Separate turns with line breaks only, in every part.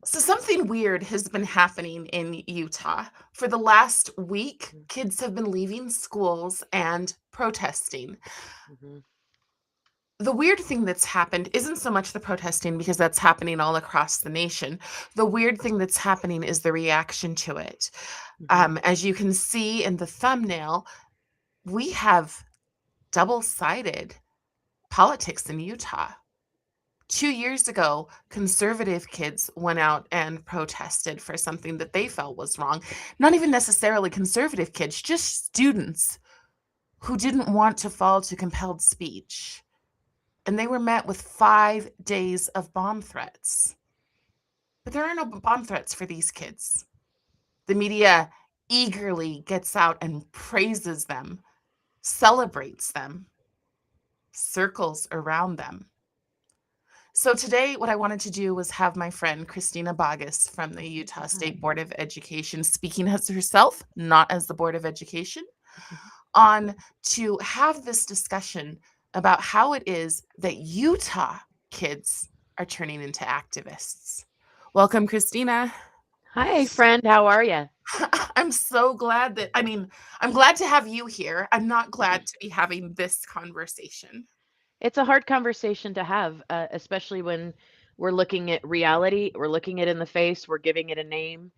So something weird has been happening in Utah. For the last week,
Mhm,
kids have been leaving schools and protesting.
mhm,
The weird thing that's happened isn't so much the protesting because that's happening all across the nation. The weird thing that's happening is the reaction to it.
mhm.
As you can see in the thumbnail, we have double-sided politics in Utah. 2 years ago, conservative kids went out and protested for something that they felt was wrong. Not even necessarily conservative kids, just students who didn't want to fall to compelled speech. And they were met with 5 days of bomb threats. But there are no bomb threats for these kids. The media eagerly gets out and praises them, celebrates them, circles around them. So today, what I wanted to do was have my friend Christina Boggess from the Utah
Hi.
State Board of Education, speaking as herself, not as the Board of Education,
Mhm.
on to have this discussion about how it is that Utah kids are turning into activists. Welcome, Christina.
Hi, friend. How are you?
I'm so glad that, I'm glad to have you here. I'm not glad to be having this conversation.
It's a hard conversation to have, especially when we're looking at reality, we're looking it in the face, we're giving it a name.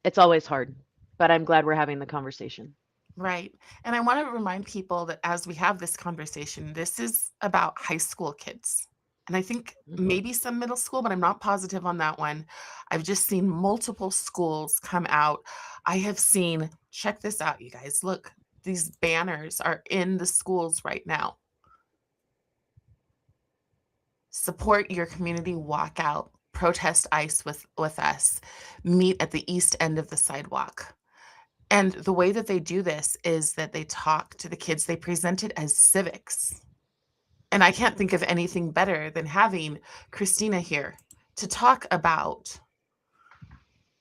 It's always hard, but I'm glad we're having the conversation.
Right. And I want to remind people that as we have this conversation, this is about high school kids. And I think
Mhm.
maybe some middle school, but I'm not positive on that one. I've just seen multiple schools come out. I have seen, check this out, you guys. Look, these banners are in the schools right now. Support your community walkout, protest ICE with us, meet at the east end of the sidewalk. And the way that they do this is that they talk to the kids, they present it as civics. And I can't think of anything better than having Christina here to talk about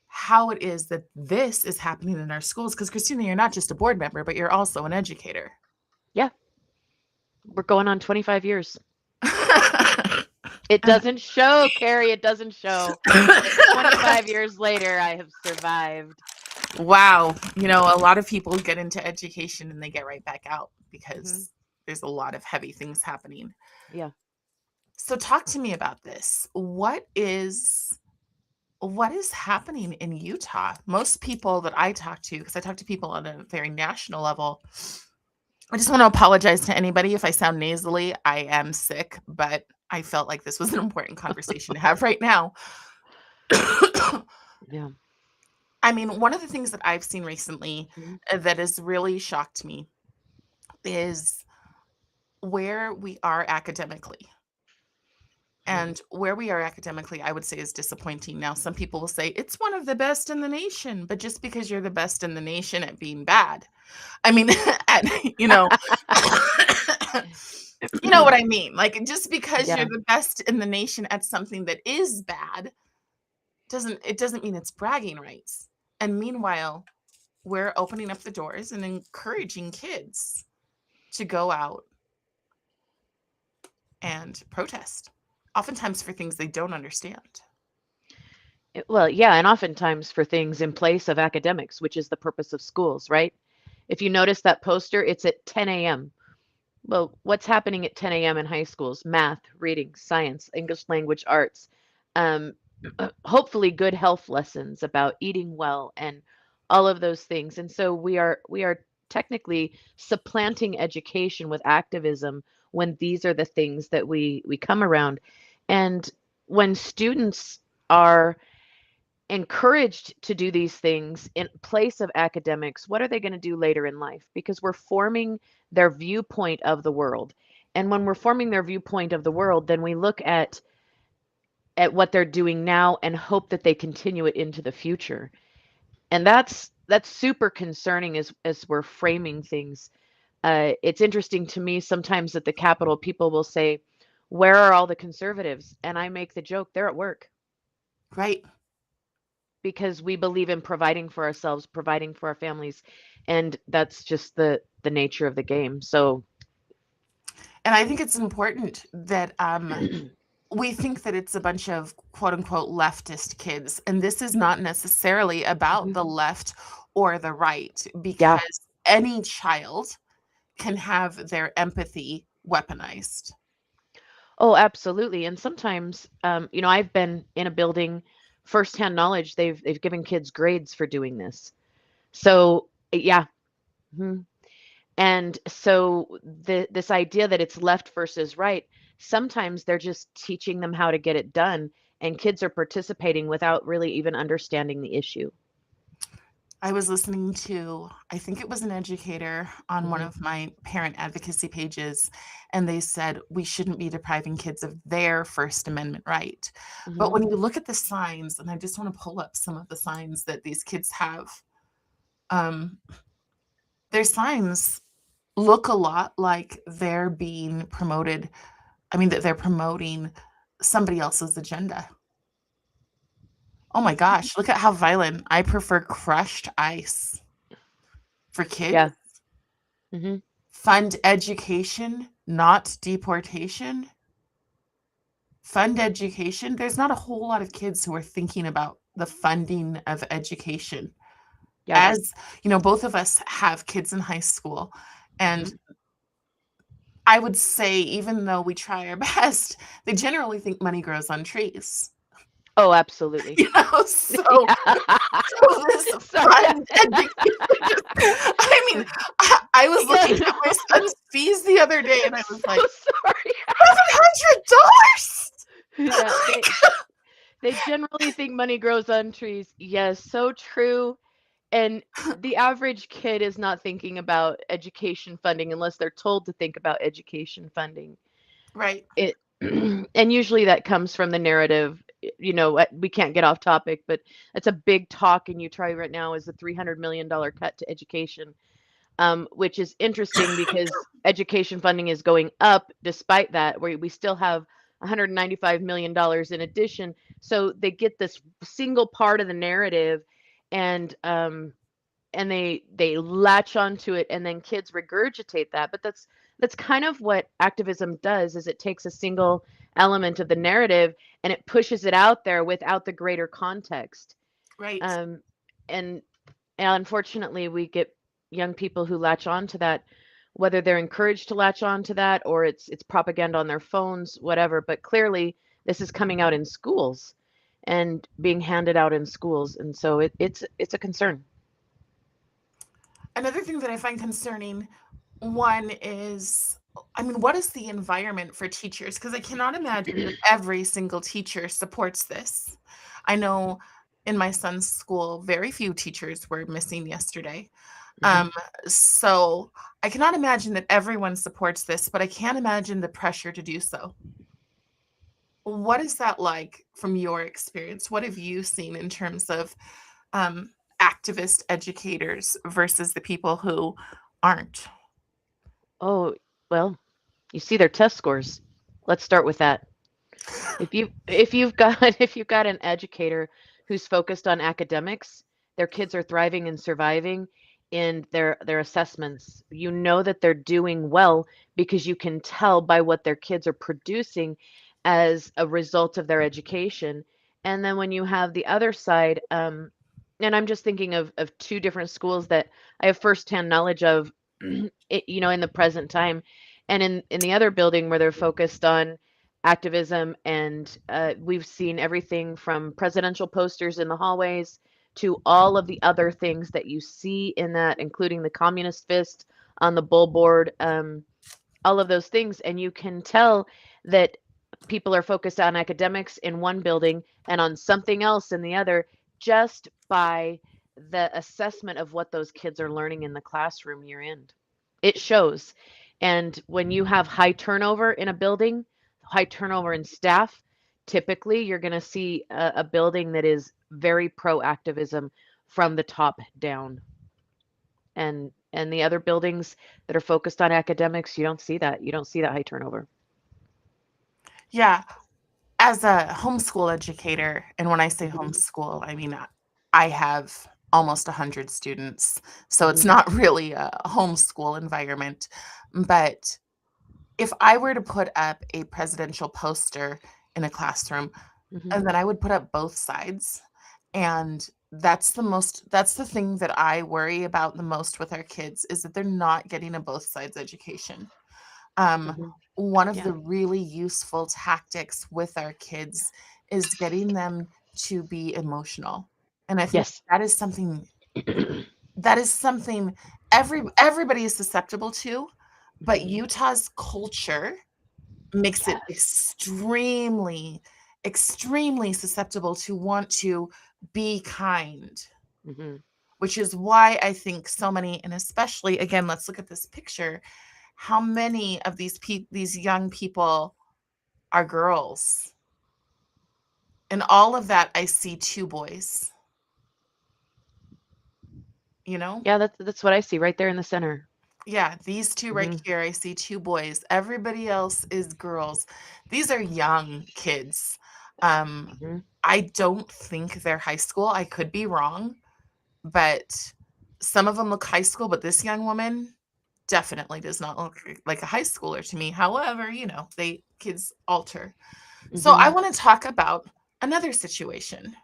how it is that this is happening in our schools. Because, Christina, you're not just a board member, but you're also an educator.
Yeah, we're going on 25 years. It doesn't show, Carrie. It doesn't show. 25 years later, I have survived.
Wow. A lot of people get into education and they get right back out
Hmm.
because there's a lot of heavy things happening.
Yeah.
So talk to me about this. What is happening in Utah? Most people that I talk to, because I talk to people on a very national level, I just want to apologize to anybody if I sound nasally. I am sick, but I felt like this was an important conversation to have right now.
Yeah.
One of the things that I've seen recently
Mhm.
that has really shocked me is where we are academically.
Mhm.
And where we are academically, I would say is disappointing. Now, some people will say it's one of the best in the nation, but just because you're the best in the nation at being bad, I mean, at, you know, you know what I mean? Like, just because you're
Yeah.
the best in the nation at something that is bad doesn't mean it's bragging rights. And meanwhile, we're opening up the doors and encouraging kids to go out and protest, oftentimes for things they don't understand.
Well, yeah, and oftentimes for things in place of academics, which is the purpose of schools, right? If you notice that poster, it's at 10 a.m. Well, what's happening at 10 a.m. in high schools? Math, reading, science, English language arts, um, hopefully good health lessons about eating well and all of those things. And so we are technically supplanting education with activism when these are the things that we come around. And when students are encouraged to do these things in place of academics, what are they going to do later in life? Because we're forming their viewpoint of the world. And when we're forming their viewpoint of the world, then we look at what they're doing now and hope that they continue it into the future. And that's super concerning as we're framing things. It's interesting to me sometimes at the Capitol, people will say, "Where are all the conservatives?" And I make the joke, they're at work
Right.
because we believe in providing for ourselves, providing for our families, and that's just the nature of the game. So,
And I think it's important that we think that it's a bunch of quote unquote leftist kids, and this is not necessarily about
Mhm.
the left or the right,
Yeah.
because any child can have their empathy weaponized.
Oh, absolutely. And sometimes, I've been in a building, firsthand knowledge. They've given kids grades for doing this. So yeah. Mhm. And so this idea that it's left versus right, sometimes they're just teaching them how to get it done, and kids are participating without really even understanding the issue.
I was listening to, I think it was an educator on one
Hmm.
of my parent advocacy pages, and they said we shouldn't be depriving kids of their First Amendment right. But
Hmm.
when you look at the signs, and I just want to pull up some of the signs that these kids have, um, their signs look a lot like they're being promoted. I mean, that they're promoting somebody else's agenda. Oh my gosh, look at how violent. I prefer crushed ice for kids.
Yeah. Hmm.
Fund education, not deportation. Fund education. There's not a whole lot of kids who are thinking about the funding of education.
Yeah.
As you know, both of us have kids in high school, and
Hmm.
I would say, even though we try our best, they generally think money grows on trees.
Oh, absolutely.
So,
Yeah.
so this
Sorry.
fund education. I mean, I was looking at my son's fees the other day, and I was
So
like,
sorry.
$700.
Yeah,
Like,
they generally think money grows on trees. Yes, so true. And the average kid is not thinking about education funding unless they're told to think about education funding.
right,
It and usually that comes from the narrative, we can't get off topic, but it's a big talk in Utah right now is the $300 million cut to education, which is interesting because education funding is going up despite that, where we still have $195 million in addition. So they get this single part of the narrative, and they latch onto it, and then kids regurgitate that. But that's kind of what activism does, is it takes a single element of the narrative and it pushes it out there without the greater context.
right.
um, and, and unfortunately we get young people who latch on to that, whether they're encouraged to latch on to that or it's propaganda on their phones, whatever. But clearly this is coming out in schools and being handed out in schools, and so it's a concern.
Another thing that I find concerning, one is, I mean, what is the environment for teachers? Because I cannot imagine that every single teacher supports this. I know in my son's school, very few teachers were missing yesterday.
Mhm.
Um, so I cannot imagine that everyone supports this, but I can imagine the pressure to do so. What is that like from your experience? What have you seen in terms of activist educators versus the people who aren't?
Oh, well, you see their test scores. Let's start with that. If you've got if you've got an educator who's focused on academics, their kids are thriving and surviving in their assessments. You know that they're doing well because you can tell by what their kids are producing as a result of their education. And then when you have the other side, and I'm just thinking of two different schools that I have firsthand knowledge of, in the present time, and in the other building where they're focused on activism, and we've seen everything from presidential posters in the hallways to all of the other things that you see in that, including the communist fist on the bullboard, all of those things. And you can tell that people are focused on academics in one building and on something else in the other, just by the assessment of what those kids are learning in the classroom year in. It shows. And when you have high turnover in a building, high turnover in staff, typically you're going to see a building that is very pro activism from the top down. And the other buildings that are focused on academics, you don't see that. You don't see that high turnover.
Yeah, as a homeschool educator, and when I say
Mhm.
homeschool, I mean I have almost 100 students, so it's
Mhm.
not really a homeschool environment. But if I were to put up a presidential poster in a classroom,
Mhm.
and then I would put up both sides. And that's the thing that I worry about the most with our kids is that they're not getting a both sides education. Um,
Mhm.
one of
Yeah.
the really useful tactics with our kids is getting them to be emotional. And I think
Yes.
that is something that is something everybody is susceptible to, but
Mhm.
Utah's culture makes it
Yes.
extremely, extremely susceptible to want to be kind,
Mhm.
which is why I think so many, and especially again, let's look at this picture. How many of these young people are girls? And all of that, I see two boys, you know?
Yeah, that's what I see right there in the center.
Yeah, these two right
Mhm.
here, I see two boys. Everybody else is girls. These are young kids. Um,
Mhm.
I don't think they're high school. I could be wrong, but some of them look high school, but this young woman definitely does not look like a high schooler to me. However, they kids alter. So I
Mhm.
want to talk about another situation.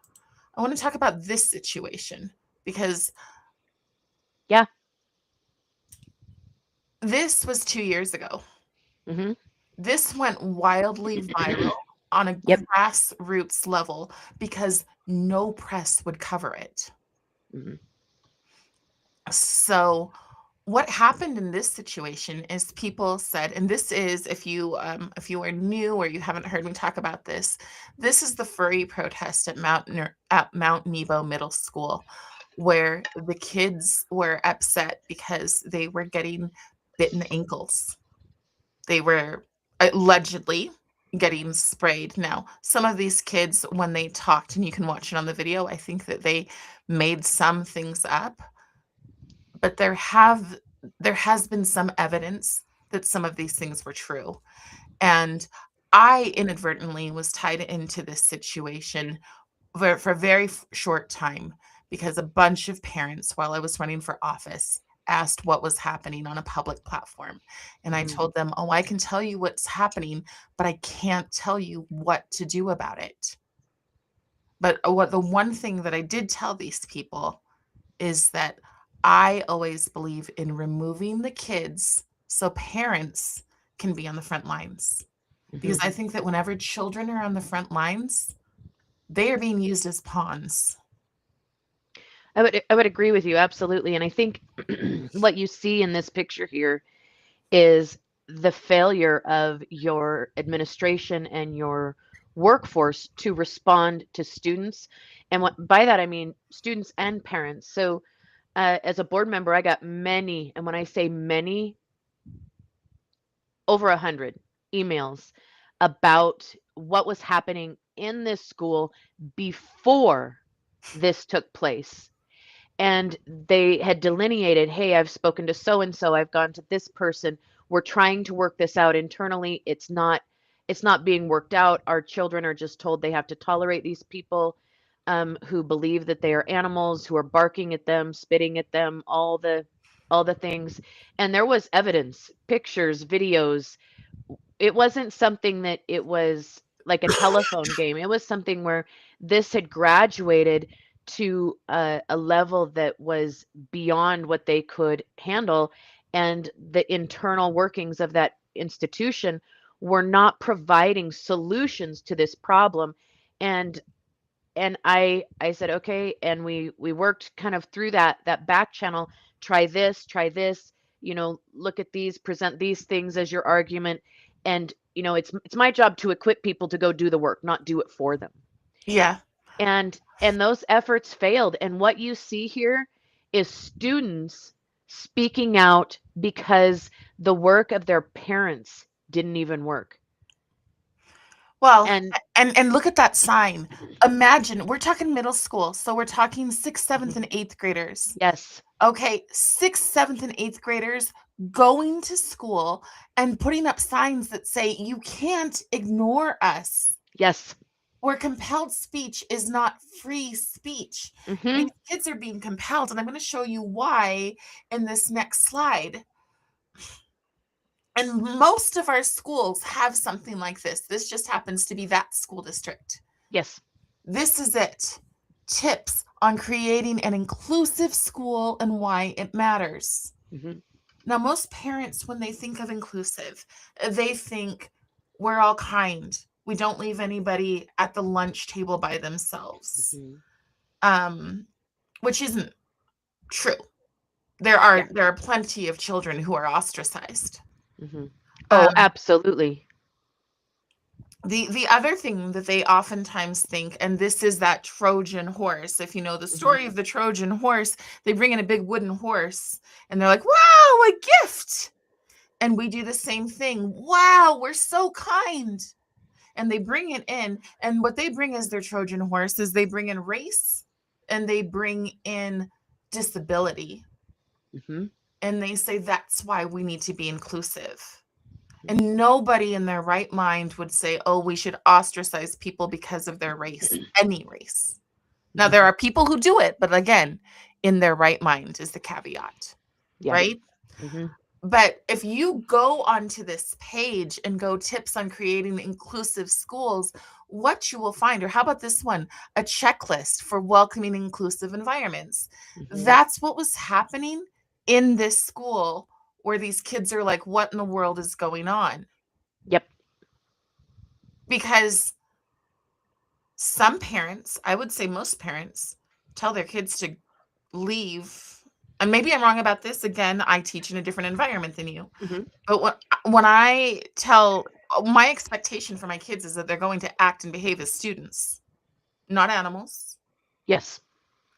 I want to talk about this situation because
Yeah.
this was 2 years ago.
Mhm.
This went wildly viral on a
Yep.
grassroots level because no press would cover it.
Mhm.
So, what happened in this situation is people said, and this is if you are new or you haven't heard me talk about this, this is the furry protest at Mount Nebo Middle School, where the kids were upset because they were getting bitten ankles. They were allegedly getting sprayed. Now, some of these kids, when they talked, and you can watch it on the video, I think that they made some things up, but there has been some evidence that some of these things were true. And I inadvertently was tied into this situation for a very short time because a bunch of parents, while I was running for office, asked what was happening on a public platform. And I
Mhm.
told them, oh, I can tell you what's happening, but I can't tell you what to do about it. But what the one thing that I did tell these people is that I always believe in removing the kids so parents can be on the front lines. Because
Mhm.
I think that whenever children are on the front lines, they are being used as pawns.
I would agree with you absolutely, and I think what you see in this picture here is the failure of your administration and your workforce to respond to students. And what by that I mean students and parents. So as a board member, I got many, and when I say many, over 100 emails about what was happening in this school before this took place. And they had delineated, hey, I've spoken to so and so, I've gone to this person, we're trying to work this out internally, it's not being worked out, our children are just told they have to tolerate these people, who believe that they are animals, who are barking at them, spitting at them, all the things. And there was evidence, pictures, videos. It wasn't something that it was like a telephone game. It was something where this had graduated to a level that was beyond what they could handle, and the internal workings of that institution were not providing solutions to this problem. And I said, okay, and we worked kind of through that back channel. Try this, look at these, present these things as your argument. And it's my job to equip people to go do the work, not do it for them.
Yeah.
And those efforts failed. And what you see here is students speaking out because the work of their parents didn't even work.
Well,
And
and look at that sign. Imagine we're talking middle school, so we're talking 6th, 7th,
Mhm.
and 8th graders.
Yes,
Okay, 6th, 7th, and 8th graders going to school and putting up signs that say, "You can't ignore us."
yes.
Where compelled speech is not free speech. These
Hmm.
kids are being compelled, and I'm gonna show you why in this next slide. And most of our schools have something like this. This just happens to be that school district.
Yes.
This is it. Tips on creating an inclusive school and why it matters.
Hmm.
Now, most parents, when they think of inclusive, they think we're all kind. We don't leave anybody at the lunch table by themselves,
Hmm.
um, which isn't true.
Yeah.
There are plenty of children who are ostracized.
Hmm. Oh,
Um,
absolutely.
the other thing that they oftentimes think, and this is that Trojan horse. If you know the
Hmm.
story of the Trojan horse, they bring in a big wooden horse, and they're like, "Wow, a gift!" And we do the same thing. Wow, we're so kind. And they bring it in, and what they bring as their Trojan horse is they bring in race and they bring in disability,
Hmm.
and they say that's why we need to be inclusive. And nobody in their right mind would say, oh, we should ostracize people because of their race, any race. Now, there
Hmm.
are people who do it, but again, in their right mind is the caveat,
Yeah.
right?
Hmm.
But if you go onto this page and go tips on creating inclusive schools, what you will find, or how about this one, a checklist for welcoming inclusive environments.
Hmm.
That's what was happening in this school where these kids are like, what in the world is going on?
Yep.
Because some parents, I would say most parents, tell their kids to leave. And maybe I'm wrong about this. Again, I teach in a different environment than you.
Hmm.
But when I tell my expectation for my kids is that they're going to act and behave as students, not animals.
Yes.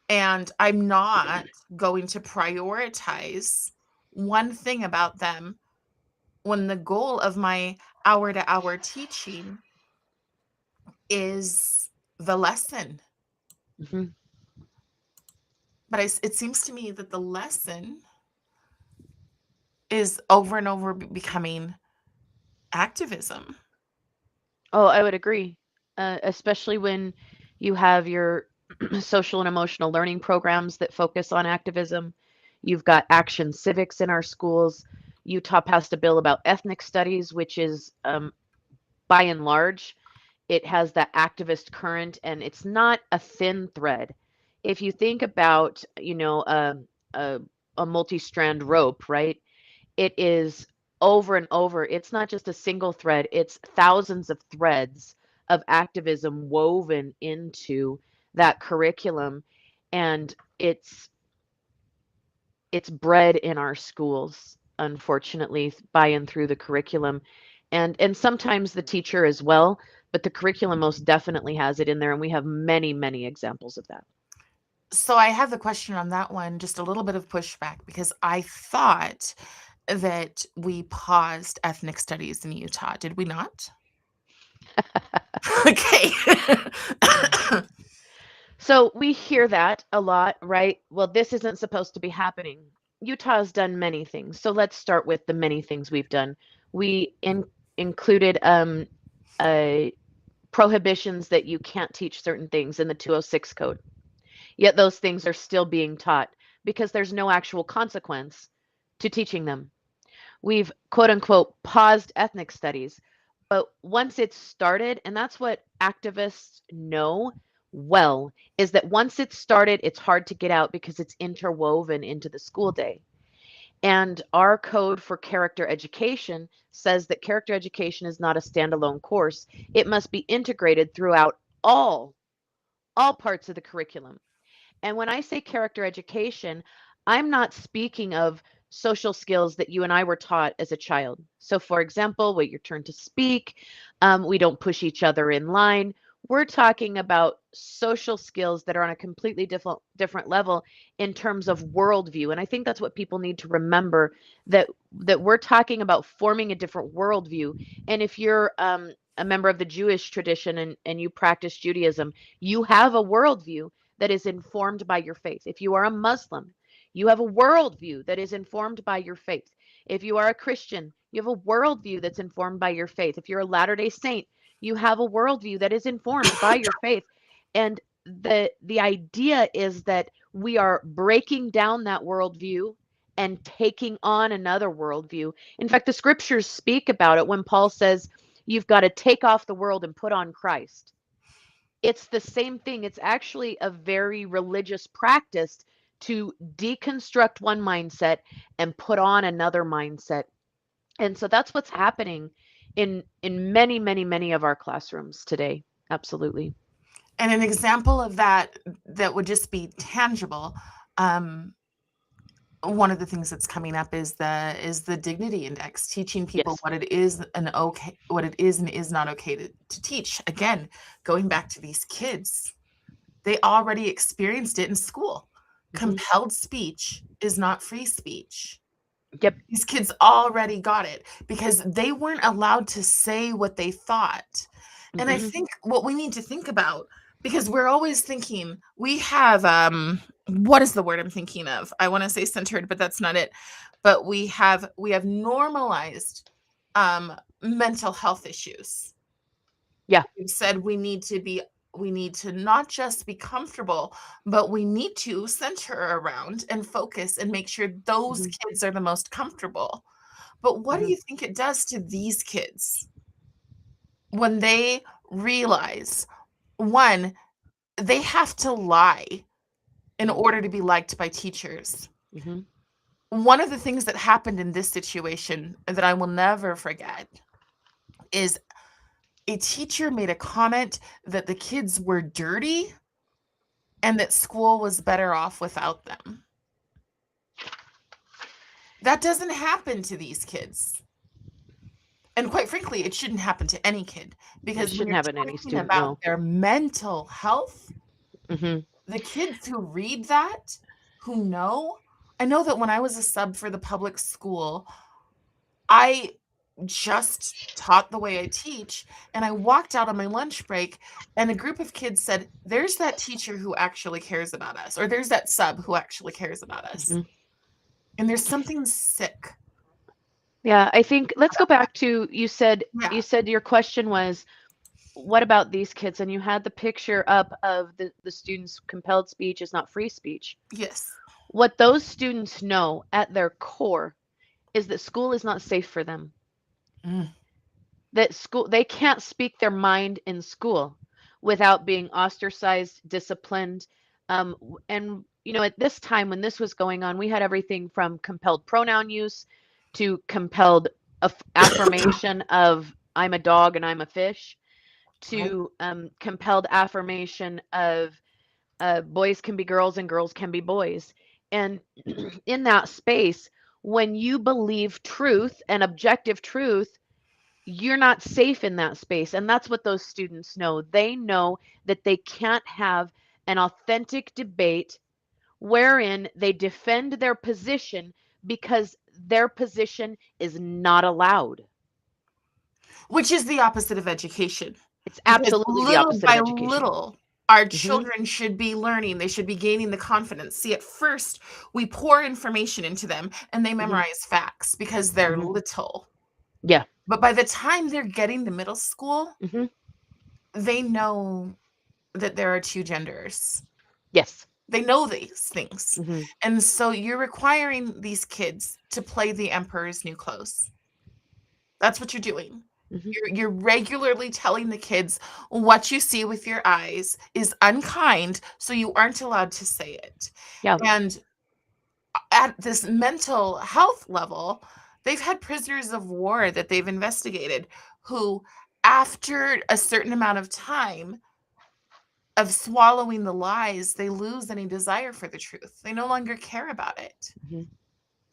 And I'm not going to prioritize one thing about them when the goal of my hour to hour teaching is the lesson.
Hmm.
But it seems to me that the lesson is over and over becoming activism.
Oh, I would agree. Especially when you have your social and emotional learning programs that focus on activism. You've got action civics in our schools. Utah passed a bill about ethnic studies, which is, by and large, it has that activist current, and it's not a thin thread. If you think about, a, a multi-strand rope, right? It is over and over. It's not just a single thread, it's thousands of threads of activism woven into that curriculum. And it's bred in our schools, unfortunately, by and through the curriculum. And sometimes the teacher as well, but the curriculum most definitely has it in there, and we have many, many examples of that.
So I have the question on that one, just a little bit of pushback because I thought that we paused ethnic studies in Utah. Did we not? Okay.
So we hear that a lot, right? Well, this isn't supposed to be happening. Utah's done many things. So let's start with the many things we've done. We included uh, prohibitions that you can't teach certain things in the 206 code. Yet those things are still being taught because there's no actual consequence to teaching them. We've quote unquote paused ethnic studies, but once it's started, and that's what activists know well, is that once it's started, it's hard to get out because it's interwoven into the school day. And our code for character education says that character education is not a standalone course. It must be integrated throughout all parts of the curriculum. And when I say character education, I'm not speaking of social skills that you and I were taught as a child. So, for example, wait your turn to speak. We don't push each other in line. We're talking about social skills that are on a completely different level in terms of worldview. And I think that's what people need to remember, that we're talking about forming a different worldview. And if you're a member of the Jewish tradition and you practice Judaism, you have a worldview that is informed by your faith. If you are a Muslim, you have a worldview that is informed by your faith. If you are a Christian, you have a worldview that's informed by your faith. If you're a Latter-day Saint, you have a worldview that is informed by your faith. And the idea is that we are breaking down that worldview and taking on another worldview. In fact, the scriptures speak about it when Paul says, you've got to take off the world and put on Christ. It's the same thing. It's actually a very religious practice to deconstruct one mindset and put on another mindset. And so that's what's happening in many, many, many of our classrooms today. Absolutely.
And an example of that that would just be tangible, um, one of the things that's coming up is the dignity index, teaching people
Yes.
what it is and is not okay to teach. Again, going back to these kids, they already experienced it in school.
Hmm.
Compelled speech is not free speech.
Yep.
These kids already got it because they weren't allowed to say what they thought. And I
Hmm.
think what we need to think about, because we're always thinking we have what is the word I'm thinking of? I want to say centered, but that's not it. But we have normalized mental health issues.
Yeah.
We've said we need to not just be comfortable, but we need to center around and focus and make sure those
Hmm.
kids are the most comfortable. But what do
Hmm.
you think it does to these kids when they realize, one, they have to lie in
Hmm.
order to be liked by teachers?
Hmm.
One of the things that happened in this situation that I will never forget is a teacher made a comment that the kids were dirty and that school was better off without them. That doesn't happen to these kids. And quite frankly, it shouldn't happen to any kid
It
because when
shouldn't
you're
happen to any
talking
student.
about
No.
their mental health,
Hmm.
the kids who read that, who know, I know that when I was a sub for the public school, I just taught the way I teach, and I walked out on my lunch break, and a group of kids said, "There's that teacher who actually cares about us," or "There's that sub who actually cares about us."
Hmm.
And there's something sick
Yeah, I think let's go
about that.
back to
Yeah.
you said your question was what about these kids? And you had the picture up of the students compelled speech is not free speech.
Yes.
What those students know at their core is that school is not safe for them.
Mm.
That school they can't speak their mind in school without being ostracized, disciplined. And at this time when this was going on, we had everything from compelled pronoun use to compelled affirmation of I'm a dog and I'm a fish
Right.
to compelled affirmation of boys can be girls and girls can be boys. And in that space, when you believe truth and objective truth, you're not safe in that space. And that's what those students know. They know that they can't have an authentic debate wherein they defend their position because their position is not allowed.
Which is the opposite of education.
It's
Because
absolutely the
little
opposite of
by
education.
little, our
Hmm.
children should be learning, they should be gaining the confidence. See, at first, we pour information into them and they
Hmm.
memorize facts because they're
Hmm.
little.
Yeah.
But by the time they're getting to middle school,
Hmm.
they know that there are two genders.
Yes.
They know these things.
Hmm.
And so you're requiring these kids to play the emperor's new clothes. That's what you're doing.
Hmm.
You're regularly telling the kids what you see with your eyes is unkind, so you aren't allowed to say it.
Yeah.
And at this mental health level, they've had prisoners of war that they've investigated who, after a certain amount of time of swallowing the lies, they lose any desire for the truth. They no longer care about it.
Hmm.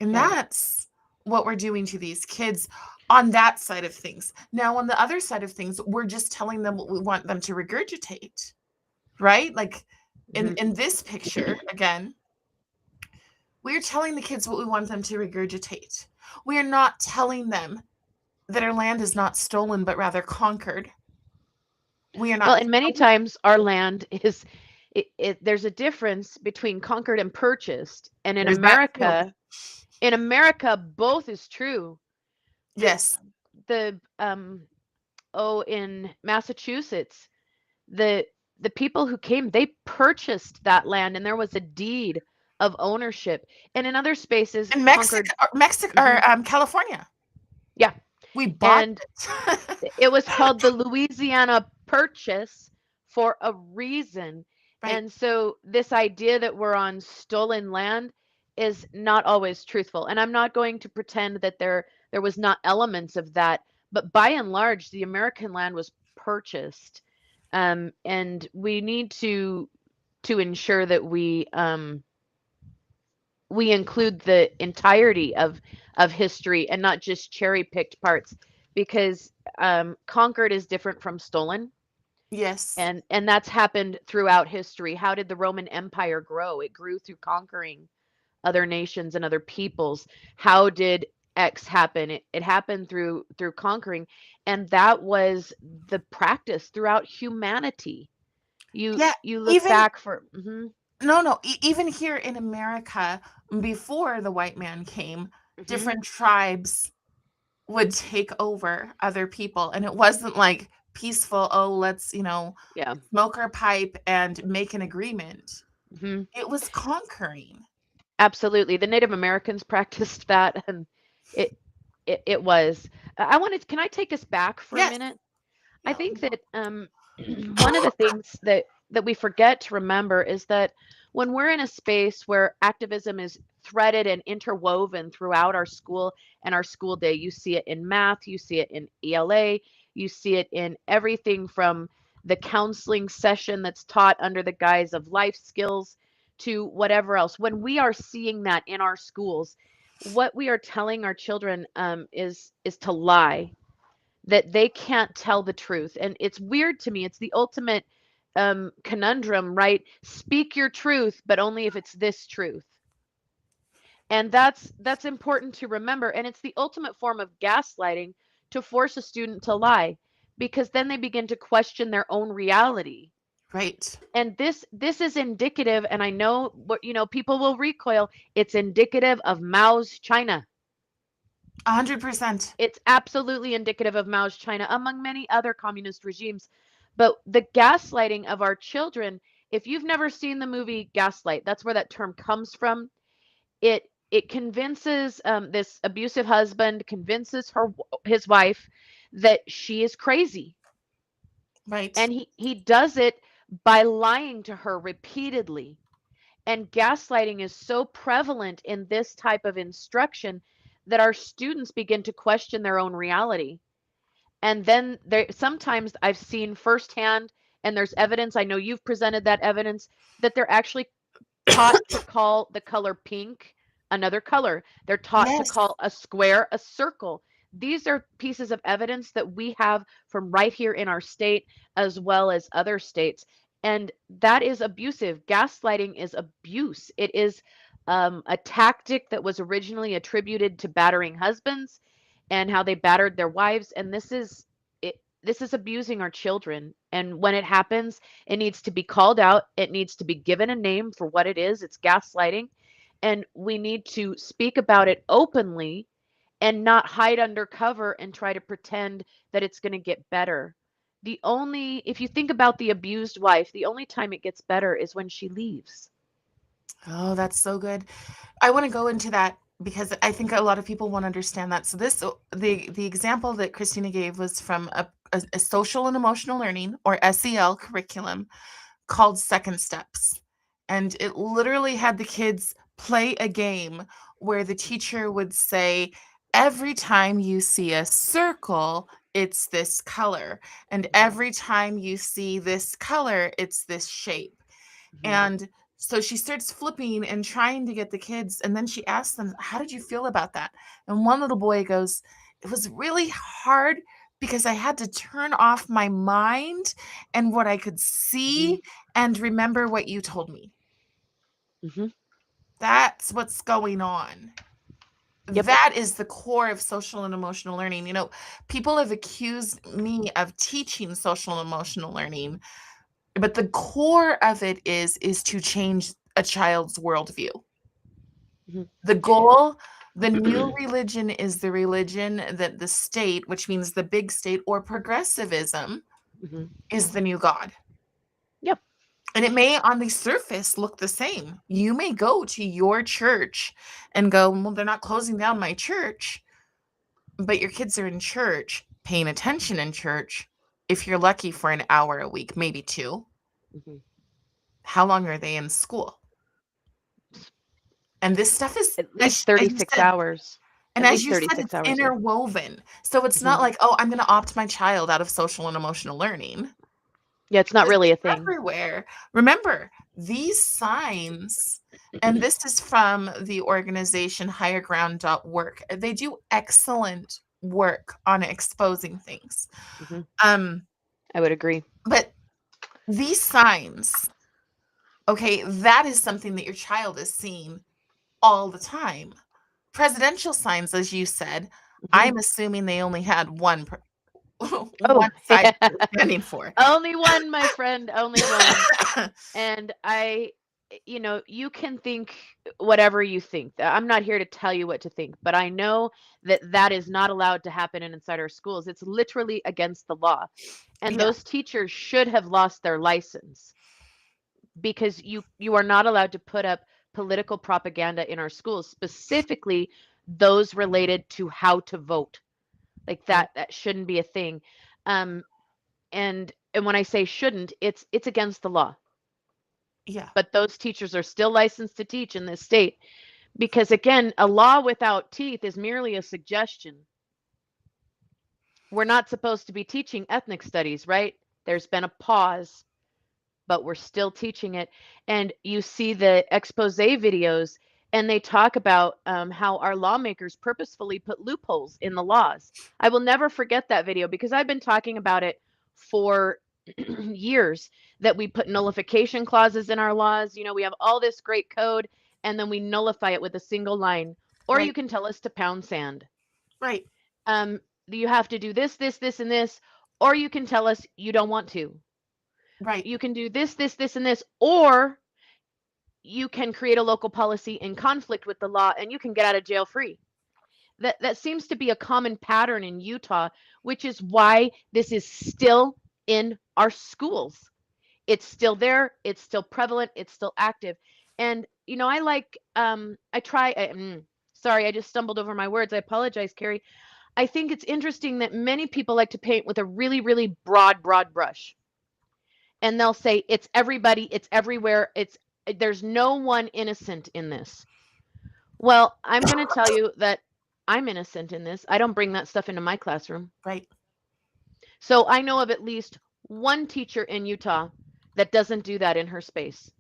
And
Yeah.
that's what we're doing to these kids on that side of things. Now, on the other side of things, we're just telling them what we want them to regurgitate, right? Like
Hmm.
in this picture, again, we're telling the kids what we want them to regurgitate. We are not telling them that our land is not stolen, but rather conquered. We are
Well,
not
and many
telling
times our land is there's a difference between conquered and purchased. And
there's that too.
in America, both is true. The
Yes.
the in Massachusetts, the the people who came, they purchased that land and there was a deed of ownership. And in other spaces,
In
conquered.
Mexico
Mhm,
or California,
yeah.
we bought
And
it.
it was called the Louisiana Purchase for a reason.
Right.
And so this idea that we're on stolen land is not always truthful. And I'm not going to pretend that there was not elements of that, but by and large, the American land was purchased. And we need to ensure that we include the entirety of history and not just cherry picked parts, because conquered is different from stolen,
Yes.
and that's happened throughout history. How did the Roman Empire grow? It grew through conquering other nations and other peoples. How did X happen? It happened through conquering, and that was the practice throughout humanity. you
Yeah,
you look
even
back for mhm,
no, even here in America, before the white man came,
mhm,
different tribes would take over other people, and it wasn't like peaceful, "Oh, let's,
yeah,
smoke our pipe and make an agreement."
mhm.
It was conquering.
Absolutely. The Native Americans practiced that, and it it was. I wanted can I take us back for a
Yes.
minute? I
Yeah.
think that one of the things that we forget to remember is that when we're in a space where activism is threaded and interwoven throughout our school and our school day, you see it in math, you see it in ELA, you see it in everything from the counseling session that's taught under the guise of life skills to whatever else. When we are seeing that in our schools, what we are telling our children is to lie, that they can't tell the truth. And it's weird to me. It's the ultimate conundrum, right? Speak your truth, but only if it's this truth. And that's important to remember. And it's the ultimate form of gaslighting to force a student to lie, because then they begin to question their own reality.
Right.
And this is indicative, and I know what people will recoil. It's indicative of Mao's China.
100%.
It's absolutely indicative of Mao's China, among many other communist regimes. But the gaslighting of our children, if you've never seen the movie Gaslight, that's where that term comes from. It convinces this abusive husband convinces his wife that she is crazy,
Right.
and he does it by lying to her repeatedly. And gaslighting is so prevalent in this type of instruction that our students begin to question their own reality. And then there sometimes I've seen firsthand, and there's evidence, I know you've presented that evidence, that they're actually taught to call the color pink another color. They're taught to
Yes.
call a square a circle. These are pieces of evidence that we have from right here in our state as well as other states. And that is abusive. Gaslighting is abuse. It is a tactic that was originally attributed to battering husbands and how they battered their wives. And this is abusing our children. And when it happens, it needs to be called out. It needs to be given a name for what it is. It's gaslighting. And we need to speak about it openly and not hide under cover and try to pretend that it's going to get better. If you think about the abused wife, the only time it gets better is when she leaves.
Oh, that's so good. I want to go into that because I think a lot of people won't understand that. So the example that Christina gave was from a social and emotional learning, or SEL, curriculum called Second Steps. And it literally had the kids play a game where the teacher would say, every time you see a circle, it's this color. And every time you see this color, it's this shape.
Mhm.
And so she starts flipping and trying to get the kids. And then she asks them, "How did you feel about that?" And one little boy goes, "It was really hard because I had to turn off my mind and what I could
Mhm.
see and remember what you told me."
Mhm.
That's what's going on.
Yep.
That is the core of social and emotional learning. People have accused me of teaching social and emotional learning, but the core of it is to change a child's worldview.
Mhm.
The goal, the new religion is the religion that the state, which means the big state or progressivism,
Mhm.
is the new God.
Yep.
And it may on the surface look the same. You may go to your church and go, well, they're not closing down my church, but your kids are in church, paying attention in church. If you're lucky for an hour a week, maybe two,
Hmm.
how long are they in school? And this stuff is,
At least
as you
36
said,
hours.
and
At
as
least
you said,
36
it's
hours, yeah.
interwoven. So it's not
Hmm.
like, oh, I'm going to opt my child out of social and emotional learning.
Yeah, it's not
Because
really
it's
a thing.
everywhere. Remember, these signs, and this is from the organization higherground.work. They do excellent work on exposing things.
Hmm.
Um,
I would agree.
but these signs, okay, that is something that your child is seeing all the time. Presidential signs, as you said,
Hmm.
I'm assuming they only had one
Oh,
one side
yeah.
they were standing for.
Only one, my friend, only one. And you can think whatever you think. I'm not here to tell you what to think, but I know that that is not allowed to happen inside our schools. It's literally against the law. And
Yeah,
those teachers should have lost their license because you are not allowed to put up political propaganda in our schools, specifically those related to how to vote. Like
right.
that shouldn't be a thing. Um, and when I say shouldn't, it's against the law.
Yeah,
But those teachers are still licensed to teach in this state because again, a law without teeth is merely a suggestion. We're not supposed to be teaching ethnic studies, right? There's been a pause, but we're still teaching it. And you see the expose videos, and they talk about how our lawmakers purposefully put loopholes in the laws. I will never forget that video because I've been talking about it for years, that we put nullification clauses in our laws. We have all this great code, and then we nullify it with a single line. Or you
right,
can tell us to pound sand.
right,
Um, you have to do this, this, this, and this, or you can tell us you don't want to.
right.
You can do this, this, this, and this, or you can create a local policy in conflict with the law and you can get out of jail free. That seems to be a common pattern in Utah, which is why this is still in our schools. It's still there, it's still prevalent, it's still active. And I like I try sorry, I just stumbled over my words. I apologize, Carrie. I think it's interesting that many people like to paint with a really, really broad brush, and they'll say it's everybody, it's everywhere, there's no one innocent in this. Well, I'm going to tell you that I'm innocent in this. I don't bring that stuff into my classroom.
Right.
So I know of at least one teacher in Utah that doesn't do that in her space.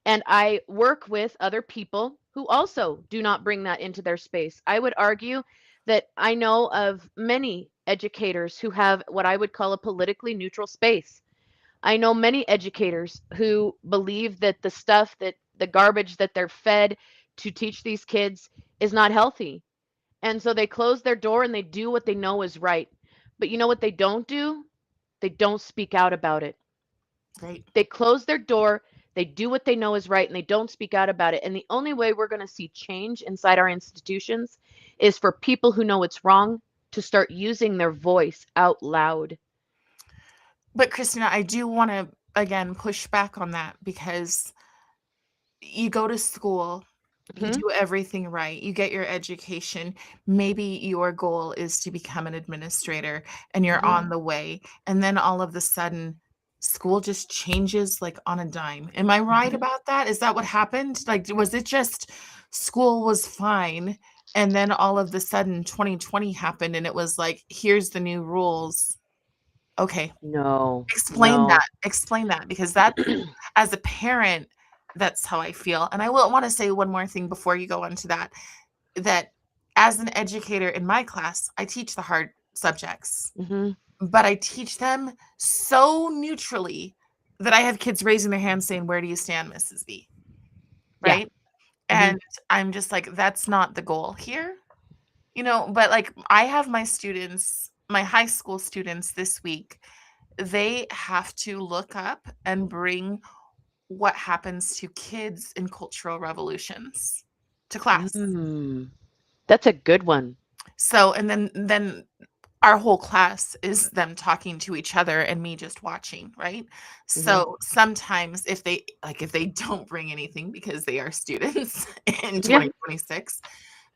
And I work with other people who also do not bring that into their space. I would argue that I know of many educators who have what I would call a politically neutral space. I know many educators who believe that the garbage that they're fed to teach these kids is not healthy. And so they close their door and they do what they know is right. But you know what they don't do? They don't speak out about it.
Right.
They close their door, they do what they know is right, and they don't speak out about it. And the only way we're going to see change inside our institutions is for people who know it's wrong to start using their voice out loud.
But Christina, I do want to again push back on that because you go to school, you
Hmm.
do everything right, you get your education. Maybe your goal is to become an administrator and you're
Hmm.
on the way. And then all of a sudden, school just changes like on a dime. Am I right
Hmm.
about that? Is that what happened? Like, was it just school was fine? And then all of a sudden, 2020 happened and it was like, here's the new rules. Okay,
No,
explain
no.
that. Explain that because that's as a parent, that's how I feel. And I will want to say one more thing before you go on to that, that as an educator in my class, I teach the hard subjects,
Hmm.
but I teach them so neutrally that I have kids raising their hands saying, "Where do you stand, Mrs. B?"
Yeah.
Right?
Hmm.
And I'm just like, that's not the goal here. But like I have my students, my high school students this week, they have to look up and bring what happens to kids in cultural revolutions to class.
Mm. That's a good one.
So, and then our whole class is them talking to each other and me just watching, right?
Mhm.
So sometimes if they don't bring anything because they are students in
Yeah.
2026,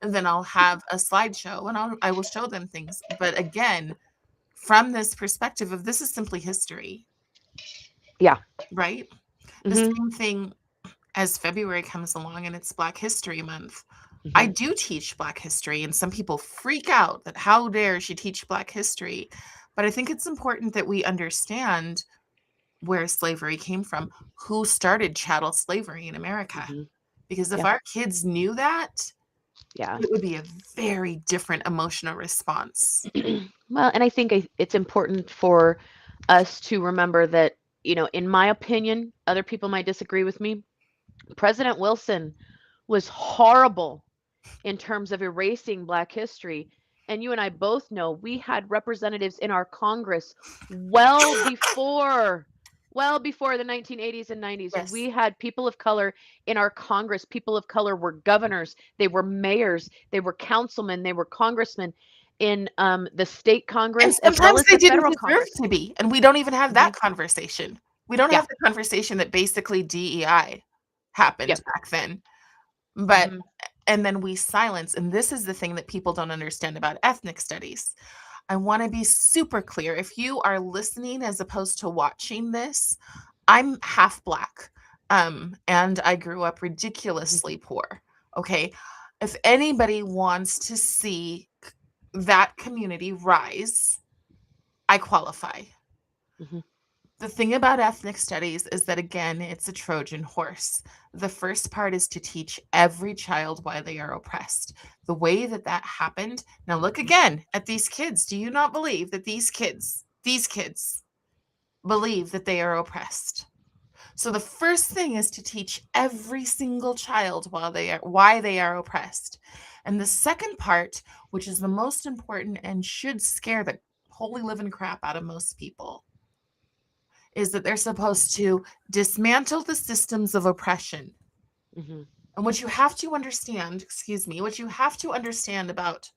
then I'll have a slideshow and I will show them things. But again, from this perspective of this is simply history,
Yeah.
right? The
Mhm.
same thing as February comes along and it's Black History Month. I
Mhm.
do teach Black history, and some people freak out that how dare she teach Black history. But I think it's important that we understand where slavery came from, who started chattel slavery in America.
Mhm.
Because if
Yeah.
our kids knew that,
Yeah.
it would be a very different emotional response.
Well, and I think it's important for us to remember that, in my opinion, other people might disagree with me. President Wilson was horrible in terms of erasing Black history. And you and I both know we had representatives in our Congress well before the 1980s and 90s.
Yes.
We had people of color in our Congress. People of color were governors, they were mayors, they were councilmen, they were congressmen in the state
And
Congress as well
sometimes
as
they
the
didn't
federal
deserve
Congress.
to be. And we don't even have that
Hmm.
conversation. We don't
Yeah.
have the conversation that basically DEI happened
Yep.
back then. But
Hmm.
and then we silence, and this is the thing that people don't understand about ethnic studies. I want to be super clear. If you are listening as opposed to watching this, I'm half Black. And I grew up
Hmm.
ridiculously poor. Okay. If anybody wants to see that community rise, I qualify.
Hmm.
The thing about ethnic studies is that, again, it's a Trojan horse. The first part is to teach every child why they are oppressed. The way that that happened. Now, look again at these kids. Do you not believe that these kids believe that they are oppressed? So the first thing is to teach every single child why they are oppressed. And the second part, which is the most important and should scare the holy living crap out of most people, is that they're supposed to dismantle the systems of oppression.
Hmm.
And what you have to understand, excuse me, what you have to understand about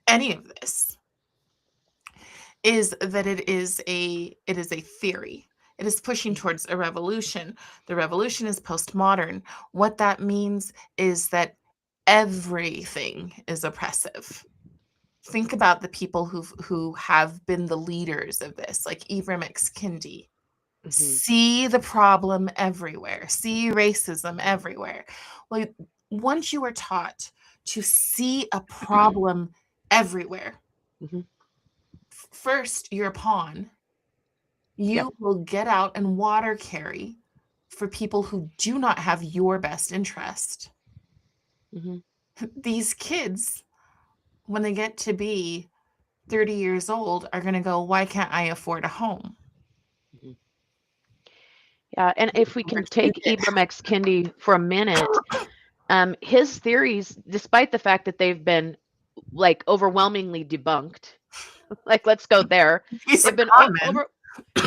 any of this is that it is a theory. It is pushing towards a revolution. The revolution is postmodern. What that means is that everything is oppressive. Think about the people who have been the leaders of this, like Ibram X. Kendi.
Hmm.
See the problem everywhere, see racism everywhere. Well, once you are taught to see a problem everywhere,
Hmm.
first you're a pawn.
Yep.
You will get out and water carry for people who do not have your best interest.
Hmm.
These kids, when they get to be 30 years old, are going to go, why can't I afford a home?
Hmm. Yeah. And if we can take Ibram X. Kendi for a minute, his theories, despite the fact that they've been like overwhelmingly debunked, like let's go there,
He's a
they've been
con man.
over,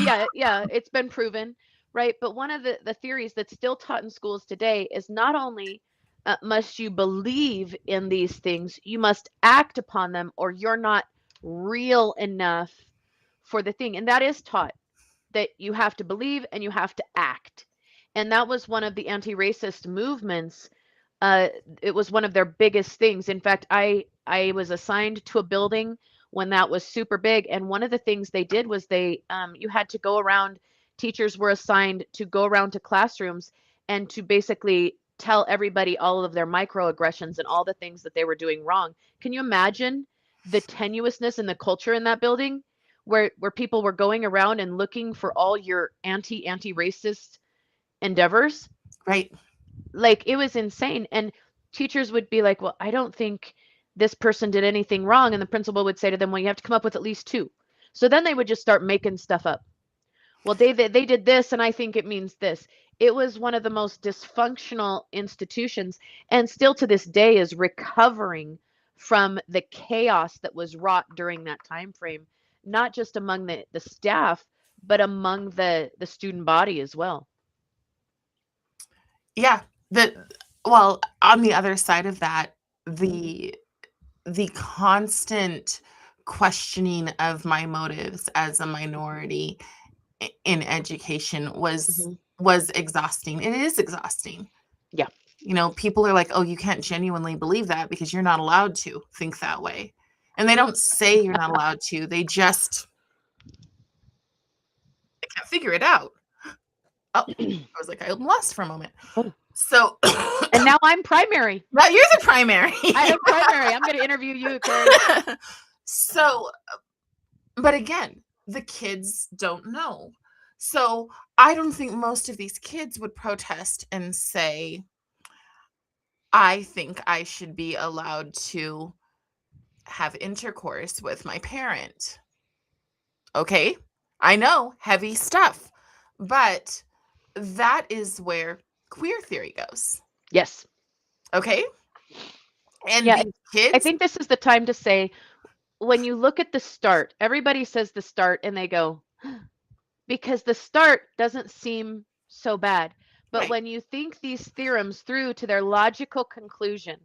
yeah, yeah, it's been proven, right? But one of the theories that's still taught in schools today is not only must you believe in these things, you must act upon them, or you're not real enough for the thing. And that is taught, that you have to believe and you have to act. And that was one of the anti-racist movements. uh, it was one of their biggest things. In fact, I was assigned to a building when that was super big, and one of the things they did was they you had to go around. Teachers were assigned to go around to classrooms and to basically tell everybody all of their microaggressions and all the things that they were doing wrong. Can you imagine the tenuousness in the culture in that building, where people were going around and looking for all your anti-racist endeavors?
Right.
Like, it was insane. And teachers would be like, well, I don't think this person did anything wrong, and the principal would say to them, well, you have to come up with at least two. So then they would just start making stuff up. Well, they did this, and I think it means this. It was one of the most dysfunctional institutions, and still to this day is recovering from the chaos that was wrought during that time frame, not just among the staff, but among the student body as well.
Yeah. The on the other side of that, the the constant questioning of my motives as a minority in education
Hmm.
was exhausting. It is exhausting.
Yeah.
You know, people are like, "Oh, you can't genuinely believe that because you're not allowed to think that way." And they don't say you're not allowed to. They can't figure it out. Oh, I was like, I'm lost for a moment.
Oh,
So
and now I'm primary.
now you're the primary.
I am primary. I'm going to interview you, Carrie.
So, but again, the kids don't know. So I don't think most of these kids would protest and say, I think I should be allowed to have intercourse with my parent. Okay, I know, heavy stuff, but that is where queer theory goes.
Yes.
Okay, and
Yeah.
these
I
kids,
think this is the time to say, when you look at the start, everybody says the start and they go, because the start doesn't seem so bad. But
right?
when you think these theorems through to their logical conclusion,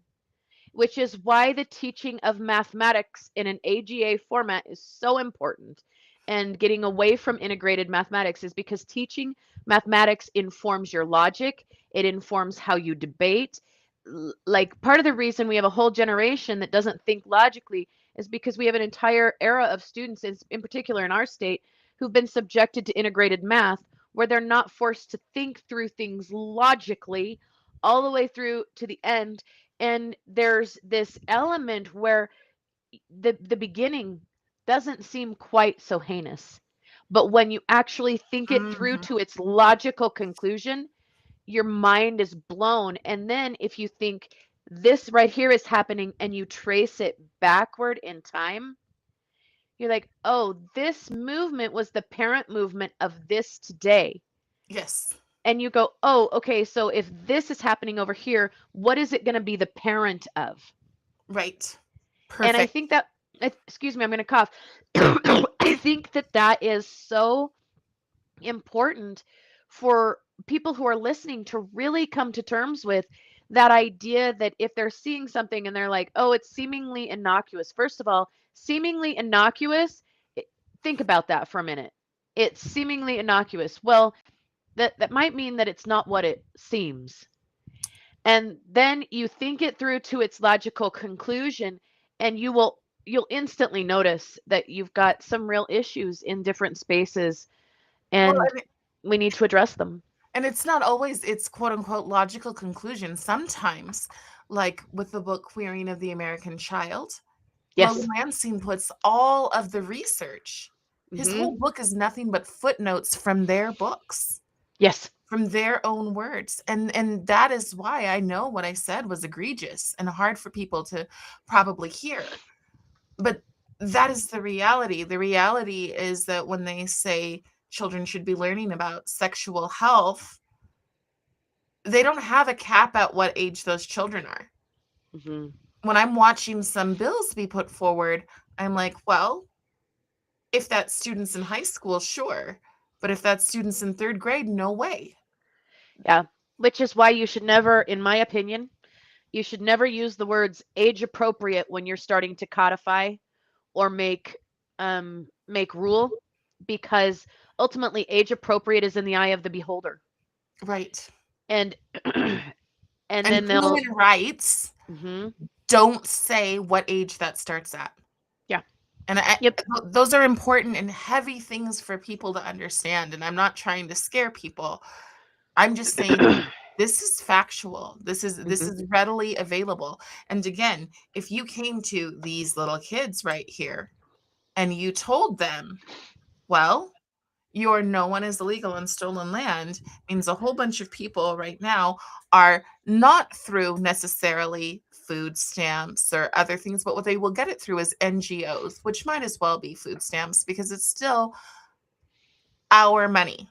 which is why the teaching of mathematics in an AGA format is so important, and getting away from integrated mathematics is because teaching mathematics informs your logic, it informs how you debate. Like, part of the reason we have a whole generation that doesn't think logically is because we have an entire era of students, in particular in our state, who've been subjected to integrated math, where they're not forced to think through things logically all the way through to the end. And there's this element where the beginning doesn't seem quite so heinous, but when you actually think it through
Mhm.
to its logical conclusion, your mind is blown. And then if you think this right here is happening and you trace it backward in time, you're like, oh, this movement was the parent movement of this today.
Yes,
And you go, oh, okay, so if this is happening over here, what is it going to be the parent of?
right.
And I
Perfect.
think that, excuse me, I'm going to cough. I think that that is so important for people who are listening to really come to terms with that idea that if they're seeing something and they're like, oh, it's seemingly innocuous. First of all, seemingly innocuous, think about that for a minute. It's seemingly innocuous. Well, that might mean that it's not what it seems. And then you think it through to its logical conclusion, and you'll instantly notice that you've got some real issues in different spaces,
Well,
and we need to address them.
and it's not always its quote unquote logical conclusion. Sometimes, like with the book Queering of the American Child, Logan
Yes.
Lansing puts all of the research. His
Hmm.
whole book is nothing but footnotes from their books,
Yes.
from their own words. And that is why I know what I said was egregious and hard for people to probably hear. But that is the reality. The reality is that when they say children should be learning about sexual health, they don't have a cap at what age those children are.
Hmm.
When I'm watching some bills be put forward, I'm like, well, if that student's in high school, sure. But if that student's in third grade, no way.
Yeah. Which is why you should never, in my opinion, you should never use the words age appropriate when you're starting to codify or make rule, because ultimately age appropriate is in the eye of the beholder.
Right.
And and
And
then they'll.
human rights
Hmm.
don't say what age that starts at.
Yeah.
And
Yep.
those are important and heavy things for people to understand. And I'm not trying to scare people. I'm just saying this is factual. This
Hmm.
is readily available. And again, if you came to these little kids right here and you told them, well, your no one is illegal on stolen land means a whole bunch of people right now are not through necessarily food stamps or other things, but what they will get it through is NGOs, which might as well be food stamps because it's still our money.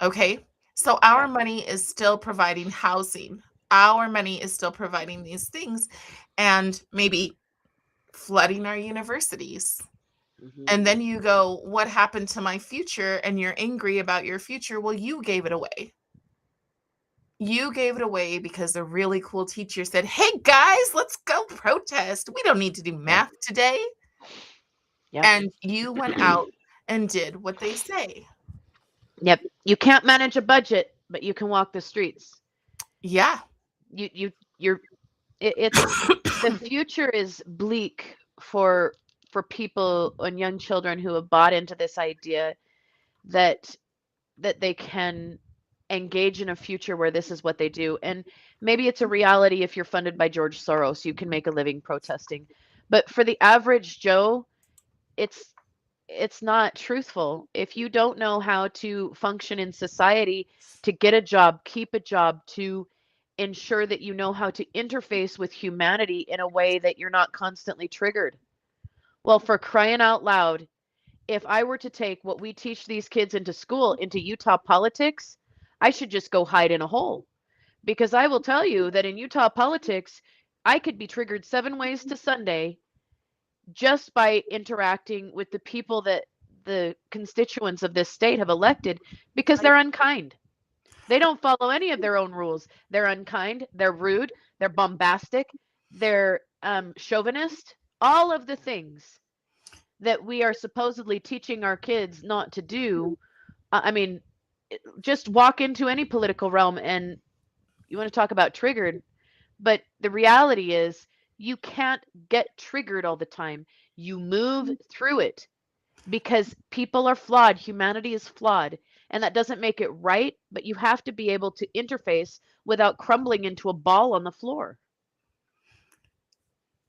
Okay. So our
Yeah.
money is still providing housing. Our money is still providing these things and maybe flooding our universities.
Hmm.
And then you go, what happened to my future? And you're angry about your future. Well, you gave it away. You gave it away because a really cool teacher said, hey guys, let's go protest. We don't need to do
Yeah.
math today.
Yep.
and you went out and did what they say.
Yep. You can't manage a budget, but you can walk the streets.
Yeah.
You you're it's the future is bleak for people and young children who have bought into this idea that they can engage in a future where this is what they do. And maybe it's a reality if you're funded by George Soros, you can make a living protesting. But for the average Joe, it's it's not truthful. If you don't know how to function in society, to get a job, keep a job, to ensure that you know how to interface with humanity in a way that you're not constantly triggered. Well, for crying out loud, if I were to take what we teach these kids into school, into Utah politics, I should just go hide in a hole. Because I will tell you that in Utah politics, I could be triggered 7 ways to Sunday just by interacting with the people that the constituents of this state have elected because
Right.
they're unkind. They don't follow any of their own rules. They're unkind, they're rude, they're bombastic, they're chauvinist, all of the things that we are supposedly teaching our kids not to do. I mean, just walk into any political realm and you want to talk about triggered, but the reality is you can't get triggered all the time. You move through it because people are flawed, humanity is flawed, and that doesn't make it right, but you have to be able to interface without crumbling into a ball on the floor.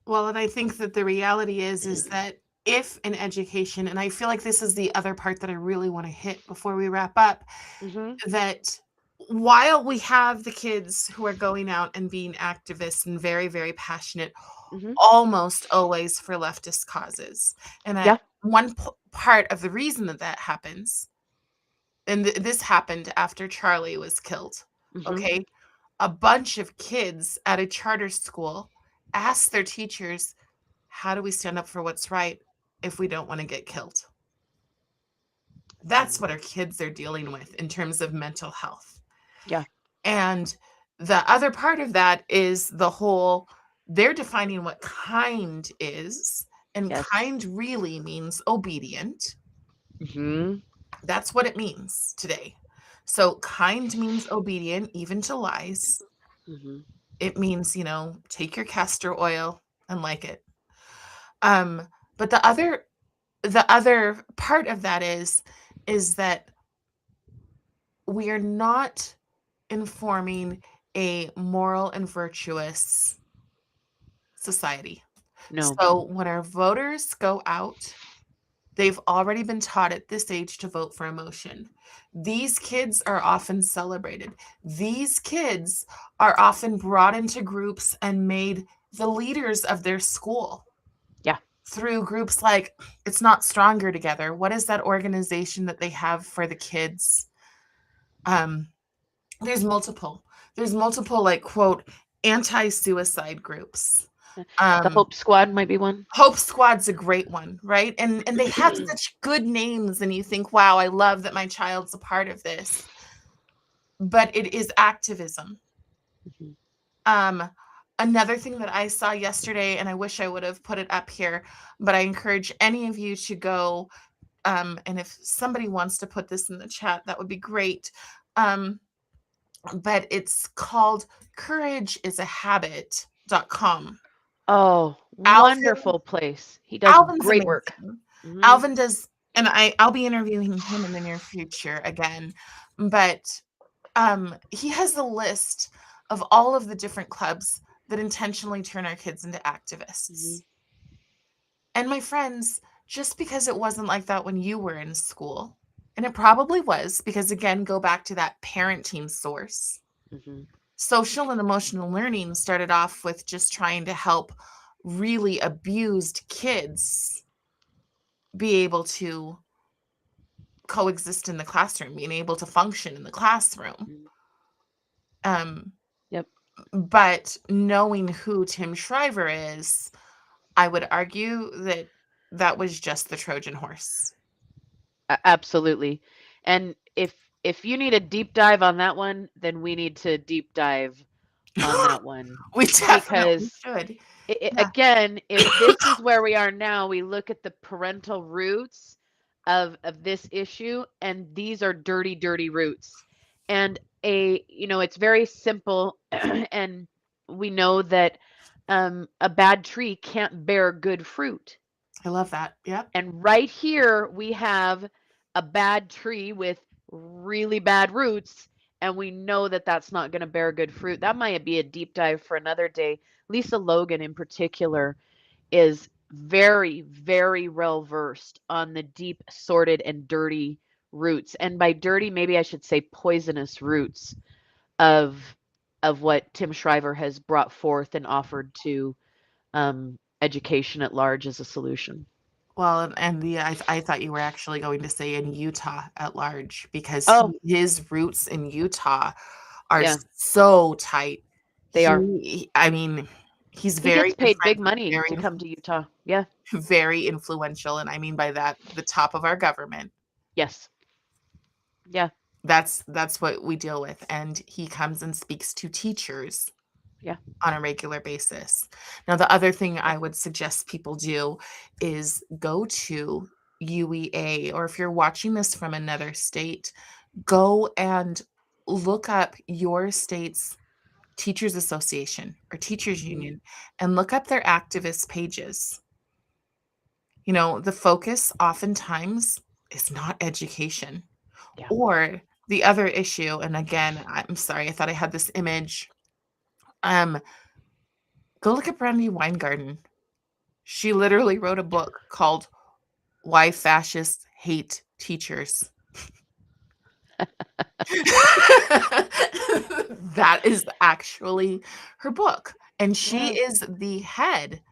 Well, and I think that the reality is that if in education, and I feel like this is the other part that I really want to hit before we wrap up,
Mhm.
that while we have the kids who are going out and being activists and very, very passionate,
Mhm.
almost always for leftist causes, and
Yeah.
that one part of the reason that that happens, and this happened after Charlie was killed,
Mhm.
okay? A bunch of kids at a charter school asked their teachers, how do we stand up for what's right if we don't want to get killed? That's
Mhm.
what our kids are dealing with in terms of mental health.
Yeah.
And the other part of that is the whole they're defining what kind is, and
Yes.
kind really means obedient.
Mhm.
That's what it means today. So kind means obedient, even to lies.
Mhm.
It means, take your castor oil and like it. Um, but the other part of that is that we are not informing a moral and virtuous society.
No.
So when our voters go out, they've already been taught at this age to vote for emotion. These kids are often celebrated. These kids are often brought into groups and made the leaders of their school
Yeah.
through groups like It's Not Stronger Together. What is that organization that they have for the kids? Um, there's multiple. There's multiple like quote anti-suicide groups.
The
Um,
Hope Squad might be one.
Hope Squad's a great one, right? And they have such good names, and you think, wow, I love that my child's a part of this. But it is activism.
Mhm.
Um, Another thing that I saw yesterday, and I wish I would have put it up here, but I encourage any of you to go. And if somebody wants to put this in the chat, that would be great. Um, but it's called courageisAhabit.com.
Oh,
Alvin
wonderful place. He does
Alvin's
great work.
amazing.
Mhm.
Alvin does, and I'll be interviewing him in the near future again, but he has a list of all of the different clubs that intentionally turn our kids into
Mhm.
activists. And my friends, just because it wasn't like that when you were in school, and it probably was, because again, go back to that parenting source.
Mhm.
Social and emotional learning started off with just trying to help really abused kids be able to coexist in the classroom, being able to function in the classroom.
Mhm.
Um,
Yep.
but knowing who Tim Shriver is, I would argue that that was just the Trojan horse.
Absolutely. And if you need a deep dive on that one, then we need to deep dive on that one
We definitely
because
should. Yeah.
again, if this is where we are now, we look at the parental roots of this issue, and these are dirty, dirty roots. And it's very simple, and we know that a bad tree can't bear good fruit.
I love that. Yep.
And right here, we have a bad tree with really bad roots, and we know that that's not going to bear good fruit. That might be a deep dive for another day. Lisa Logan, in particular, is very, very well versed on the deep, sordid, and dirty roots. And by dirty, maybe I should say poisonous roots of what Tim Shriver has brought forth and offered to education at large as a solution.
Well, I thought you were actually going to say in Utah at large because
Oh,
his roots in Utah are
yeah,
so tight.
they are.
I mean, he's
He
very
gets
good
paid big
friends with
money to come to Utah. Yeah.
very influential, and I mean by that the top of our government.
Yes. Yeah.
That's what we deal with, and he comes and speaks to teachers
Yeah.
on a regular basis. Now, the other thing
Yeah.
I would suggest people do is go to UEA, or if you're watching this from another state, go and look up your state's teachers association or teachers
Hmm.
union and look up their activist pages. The focus oftentimes is not education
Yeah.
or the other issue. And again, I'm sorry, I thought I had this image. Um, Go look at Brandy Weingarten. She literally wrote a book called Why Fascists Hate Teachers. That is actually her book. And she
Yeah.
is the head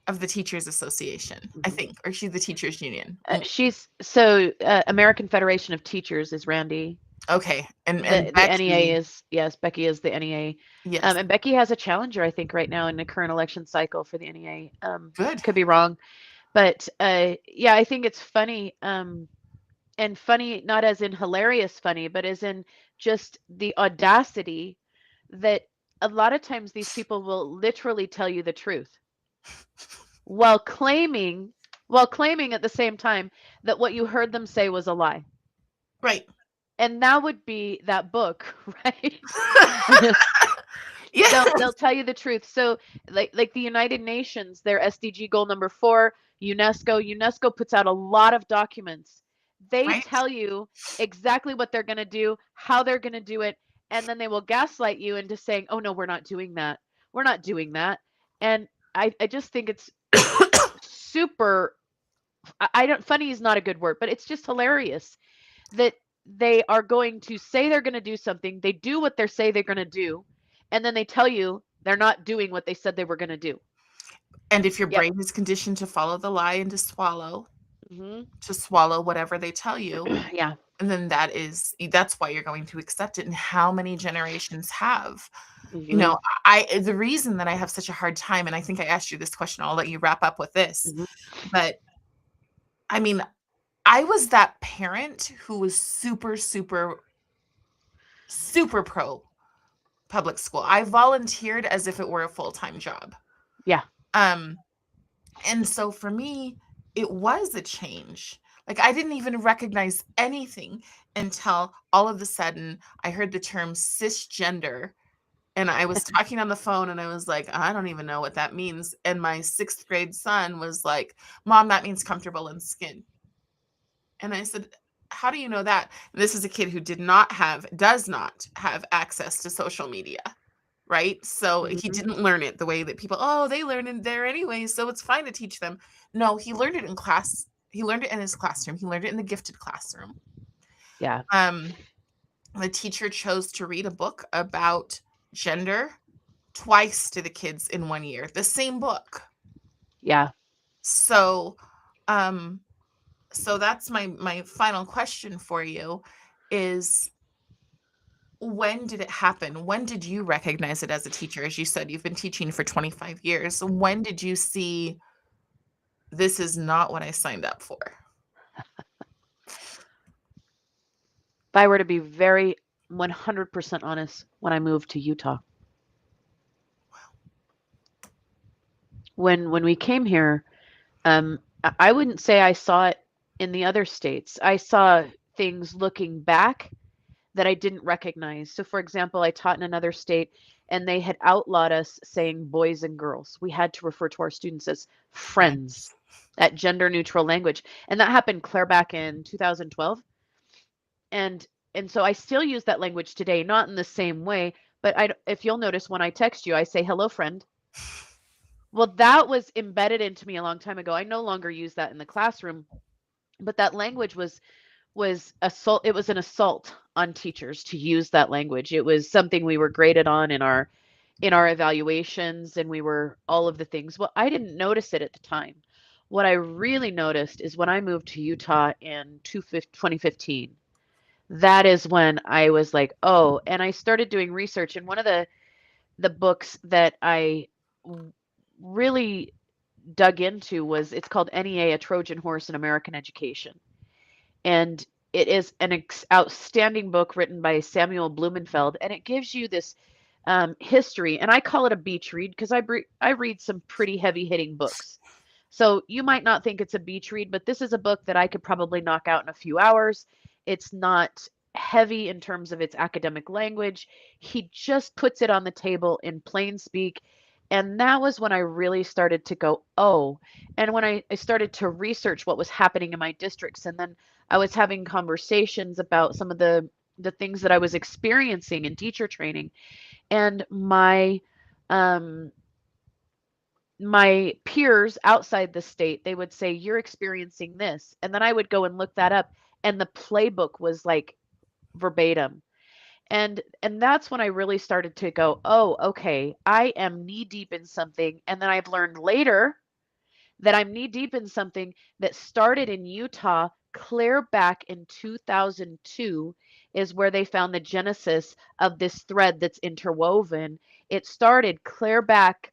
of the Teachers Association, I
Hmm.
think, or she's the Teachers Union.
She's so American Federation of Teachers is Randy.
Okay. And
The NEA
Becky,
is, yes, Becky is the NEA.
yes,
And Becky has a challenger, I think, right now in the current election cycle for the NEA.
good.
Could be wrong, but yeah, I think it's funny. And funny not as in hilarious funny, but as in just the audacity that a lot of times these people will literally tell you the truth while claiming at the same time that what you heard them say was a lie.
Right.
And that would be that book, right?
Yeah.
They'll tell you the truth. So like the United Nations, their SDG goal number 4, UNESCO puts out a lot of documents. They
Right.
tell you exactly what they're going to do, how they're going to do it, and then they will gaslight you into saying, "Oh no, we're not doing that. We're not doing that." And I just think it's super I don't funny is not a good word, but it's just hilarious that they are going to say they're going to do something, they do what they say they're going to do, and then they tell you they're not doing what they said they were going to do.
And if your
Yep.
brain is conditioned to follow the lie and
Hmm.
to swallow whatever they tell you,
Yeah.
and then that's why you're going to accept it, and how many generations have. You
Hmm.
know, I the reason that I have such a hard time, and I think I asked you this question, I'll let you wrap up with this,
Hmm.
but I mean, I was that parent who was super, super, super pro public school. I volunteered as if it were a full-time job.
Yeah.
Um, and so for me, it was a change. Like I didn't even recognize anything until all of a sudden I heard the term cisgender. And I was talking on the phone and I was like, I don't even know what that means. And my sixth grade son was like, Mom, that means comfortable in skin. And I said, how do you know that? And this is a kid who does not have access to social media, right? So he
Hmm.
didn't learn it the way that people, oh, they learn it there anyway, so it's fine to teach them. No, he learned it in class. He learned it in his classroom. He learned it in the gifted classroom.
Yeah.
Um, the teacher chose to read a book about gender twice to the kids in 1 year, the same book.
Yeah.
So, um, so that's my final question for you is when did it happen? When did you recognize it as a teacher? As you said, you've been teaching for 25 years. When did you see this is not what I signed up for?
If I were to be very 100% honest, when I moved to Utah, when we came here, I wouldn't say I saw it in the other states. I saw things looking back that I didn't recognize. So, for example, I taught in another state and they had outlawed us saying boys and girls. We had to refer to our students as friends,
Friends.
that gender neutral language. And that happened clear back in 2012. And and so I still use that language today, not in the same way, but if you'll notice when I text you, I say hello friend. Well, that was embedded into me a long time ago. I no longer use that in the classroom, but that language was assault. It was an assault on teachers to use that language. It was something we were graded on in our evaluations, and we were all of the things. Well, I didn't notice it at the time. What I really noticed is when I moved to Utah in 2015. That is when I was like, oh, and I started doing research. And one of the books that I really dug into was it's called NEA, A Trojan Horse in American Education. And it is an outstanding book written by Samuel Blumenfeld, and it gives you this history. And I call it a beach read because I read some pretty heavy hitting books. So you might not think it's a beach read, but this is a book that I could probably knock out in a few hours. It's not heavy in terms of its academic language. He just puts it on the table in plain speak. And that was when I really started to go, oh, and when I started to research what was happening in my districts. And then I was having conversations about some of the things that I was experiencing in teacher training. And um, my peers outside the state, they would say, you're experiencing this. And then I would go and look that up. And the playbook was like verbatim. And that's when I really started to go, oh, okay, I am knee deep in something. And then I've learned later that I'm knee deep in something that started in Utah clear back in 2002 is where they found the genesis of this thread that's interwoven. It started clear back,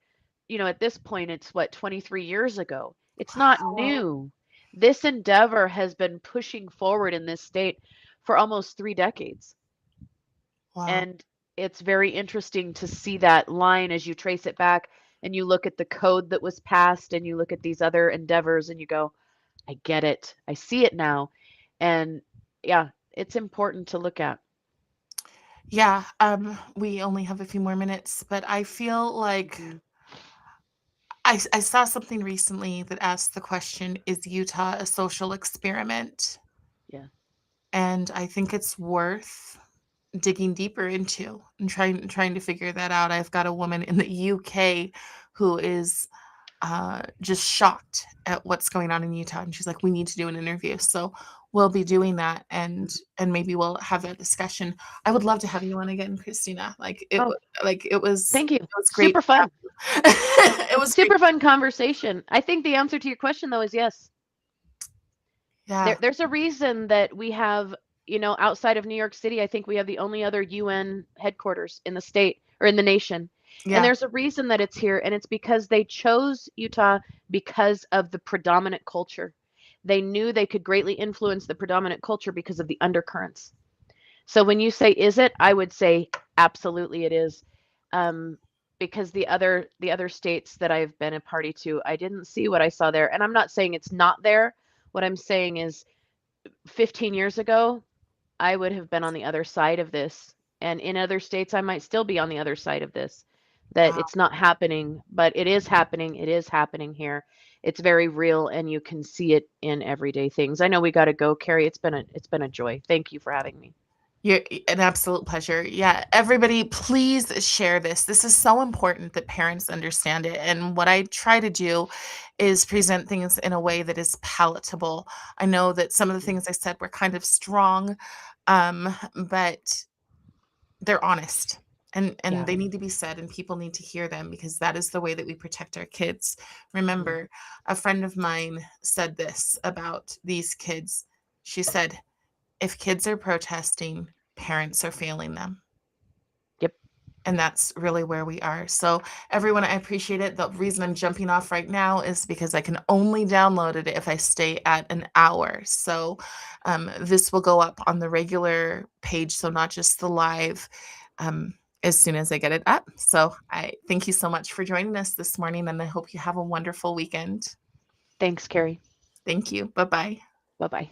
at this point, it's what, 23 years ago. It's not
Wow.
new. This endeavor has been pushing forward in this state for almost 3 decades.
Wow.
And it's very interesting to see that line as you trace it back and you look at the code that was passed and you look at these other endeavors and you go, I get it. I see it now. And yeah, it's important to look at.
Yeah, we only have a few more minutes, but I feel like
Mhm.
I saw something recently that asked the question, is Utah a social experiment?
Yeah.
And I think it's worth digging deeper into and trying to figure that out. I've got a woman in the UK who is just shocked at what's going on in Utah, and she's like, "We need to do an interview." So we'll be doing that,
Mhm.
and maybe we'll have that discussion. I would love to have you on again, Christina.
Oh, thank you.
it was great
Super
to have
fun.
you. It was great.
Super fun conversation. I think the answer to your question though is yes.
Yeah,
There's a reason that we have, outside of New York City, I think we have the only other UN headquarters in the state or in the nation. And
yeah.
there's a reason that it's here, and it's because they chose Utah because of the predominant culture. They knew they could greatly influence the predominant culture because of the undercurrents. So when you say, is it? I would say absolutely it is. Um, because the other states that I've been a party to, I didn't see what I saw there. And I'm not saying it's not there. What I'm saying is 15 years ago, I would have been on the other side of this. And in other states, I might still be on the other side of this. That
Wow.
it's not happening, but it is happening. It is happening here. It's very real, and you can see it in everyday things. I know we got to go, Carrie. It's been a joy. Thank you for having me.
You're an absolute pleasure. Yeah, everybody, please share this. This is so important that parents understand it. And what I try to do is present things in a way that is palatable. I know that some of the
Mhm.
things I said were kind of strong, but they're honest and
Yeah.
they need to be said and people need to hear them because that is the way that we protect our kids.
Mhm.
Remember, a friend of mine said this about these kids. She said, if kids are protesting, parents are failing them.
Yep.
And that's really where we are. So, everyone, I appreciate it. The reason I'm jumping off right now is because I can only download it if I stay at an hour. So, this will go up on the regular page, so not just the live. as soon as I get it up. So I thank you so much for joining us this morning, and I hope you have a wonderful weekend.
Thanks, Carrie.
Thank you. Bye bye.
Bye bye.